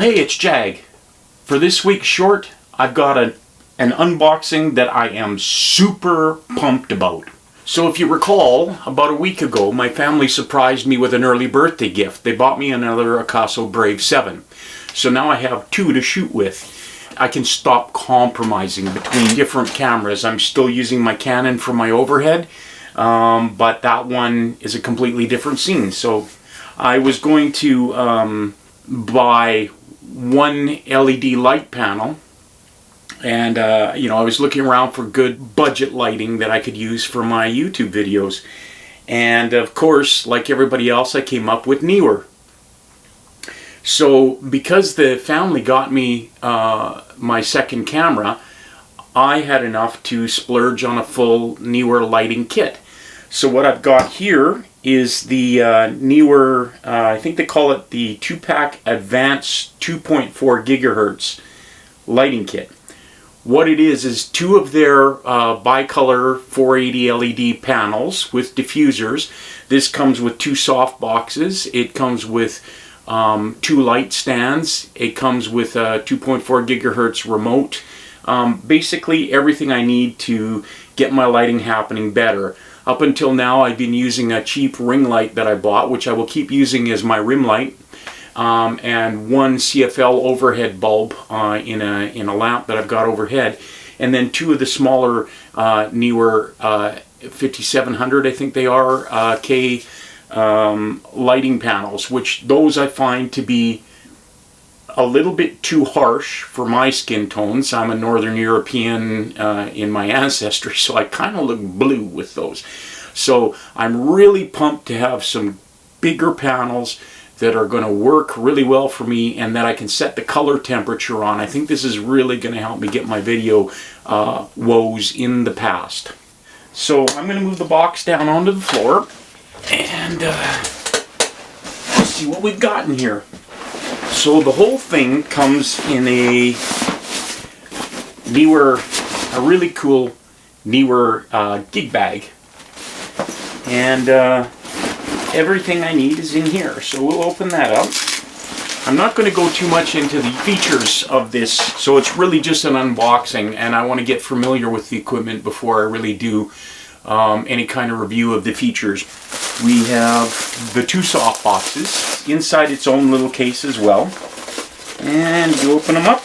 Hey, it's Jag. For this week's short, I've got an unboxing that I am super pumped about. So if you recall, about a week ago, my family surprised me with an early birthday gift. They bought me another Akaso Brave 7. So now I have two to shoot with. I can stop compromising between different cameras. I'm still using my Canon for my overhead, but that one is a completely different scene. So I was going to buy one LED light panel, and I was looking around for good budget lighting that I could use for my YouTube videos, and of course, like everybody else, I came up with Neewer. So because the family got me my second camera, I had enough to splurge on a full Neewer lighting kit. So what I've got here is the Neewer, I think they call it the 2-pack Advanced 2.4 gigahertz lighting kit. What it is two of their bicolor 480 LED panels with diffusers. This comes with two soft boxes. It comes with two light stands. It comes with a 2.4 gigahertz remote. Basically everything I need to get my lighting happening better. Up until now, I've been using a cheap ring light that I bought, which I will keep using as my rim light, and one CFL overhead bulb in a lamp that I've got overhead, and then two of the smaller Neewer 5700, I think they are, K lighting panels, which those I find to be a little bit too harsh for my skin tones. I'm a Northern European in my ancestry, so I kind of look blue with those. So I'm really pumped to have some bigger panels that are going to work really well for me and that I can set the color temperature on. I think this is really going to help me get my video woes in the past. So I'm going to move the box down onto the floor and let's see what we've got in here. So the whole thing comes in a Neewer, a really cool Neewer gig bag, and everything I need is in here. So we'll open that up. I'm not going to go too much into the features of this, so it's really just an unboxing, and I want to get familiar with the equipment before I really do any kind of review of the features. We have the two soft boxes inside its own little case as well, and you open them up,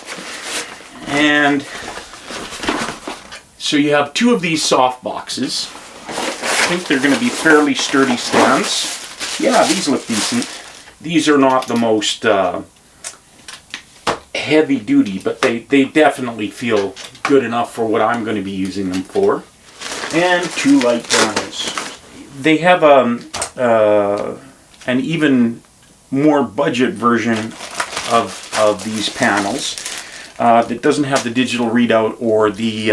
and so you have two of these soft boxes. I think they're going to be fairly sturdy stands. Yeah, these look decent. These are not the most heavy duty, but they definitely feel good enough for what I'm going to be using them for. And two light panels. They have an even more budget version of these panels that doesn't have the digital readout or the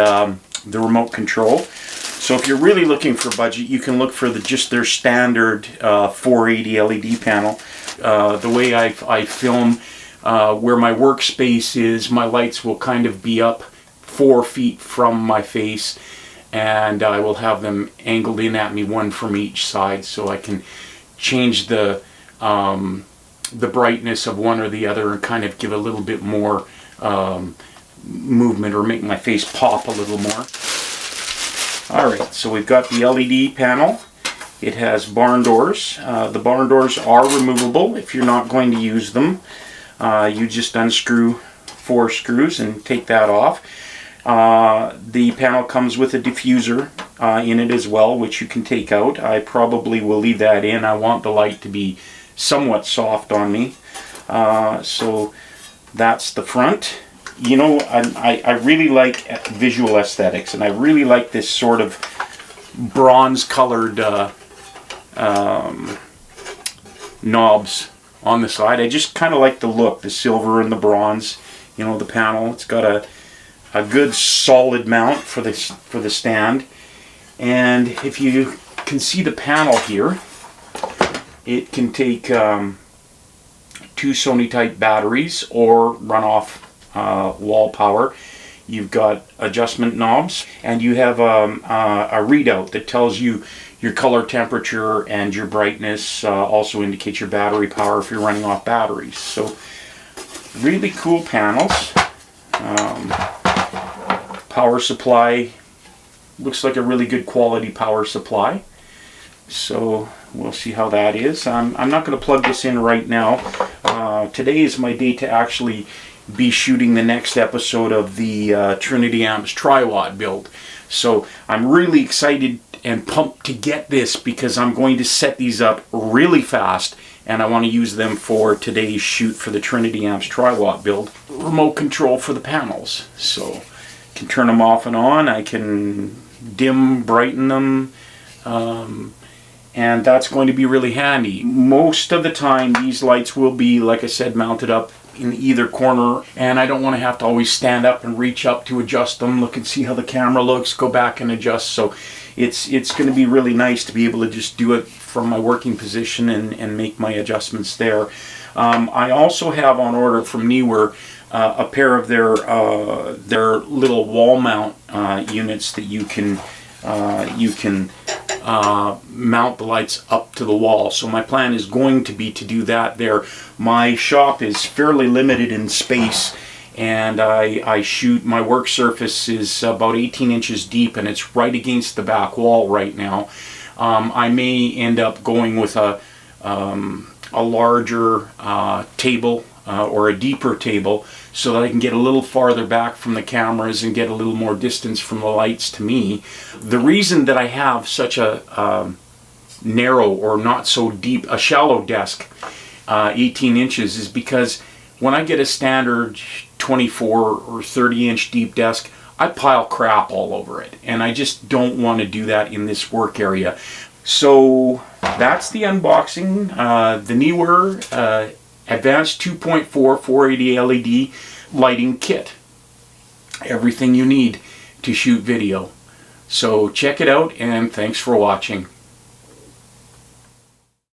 remote control. So if you're really looking for budget, you can look for just their standard 480 LED panel. The way I film, where my workspace is, my lights will kind of be up 4 feet from my face, and I will have them angled in at me, one from each side, so I can change the brightness of one or the other and kind of give a little bit more movement or make my face pop a little more. Alright, so we've got the LED panel. It has barn doors. The barn doors are removable if you're not going to use them. You just unscrew 4 screws and take that off. The panel comes with a diffuser in it as well, which you can take out. I probably will leave that in. I want the light to be somewhat soft on me. So that's the front. You know, I really like visual aesthetics, and I really like this sort of bronze colored knobs on the side. I just kind of like the look, the silver and the bronze. You know, the panel, it's got a good solid mount for the stand, and if you can see the panel here, it can take 2 Sony type batteries or run off wall power. You've got adjustment knobs, and you have a readout that tells you your color temperature and your brightness. Also indicates your battery power if you're running off batteries. So Really cool panels. Power supply, looks like a really good quality power supply. So we'll see how that is. I'm not going to plug this in right now. Today is my day to actually be shooting the next episode of the Trinity Amps tri-watt build. So I'm really excited and pumped to get this because I'm going to set these up really fast, and I want to use them for today's shoot for the Trinity Amps tri-watt build. Remote control for the panels, so I can turn them off and on. I can dim, brighten them, and that's going to be really handy. Most of the time these lights will be, like I said, mounted up in either corner, and I don't want to have to always stand up and reach up to adjust them, look and see how the camera looks, go back and adjust. So it's going to be really nice to be able to just do it from my working position and make my adjustments there. I also have on order from Neewer a pair of their little wall mount units that you can mount the lights up to the wall. So my plan is going to be to do that there. My shop is fairly limited in space, and I shoot, my work surface is about 18 inches deep, and it's right against the back wall right now. I may end up going with a larger table or a deeper table so that I can get a little farther back from the cameras and get a little more distance from the lights to me. The reason that I have such a narrow or not so deep, a shallow desk, 18 inches, is because when I get a standard 24 or 30 inch deep desk, I pile crap all over it, and I just don't want to do that in this work area. So that's the unboxing. The Neewer Advanced 2.4 480 LED lighting kit. Everything you need to shoot video. So check it out, and thanks for watching.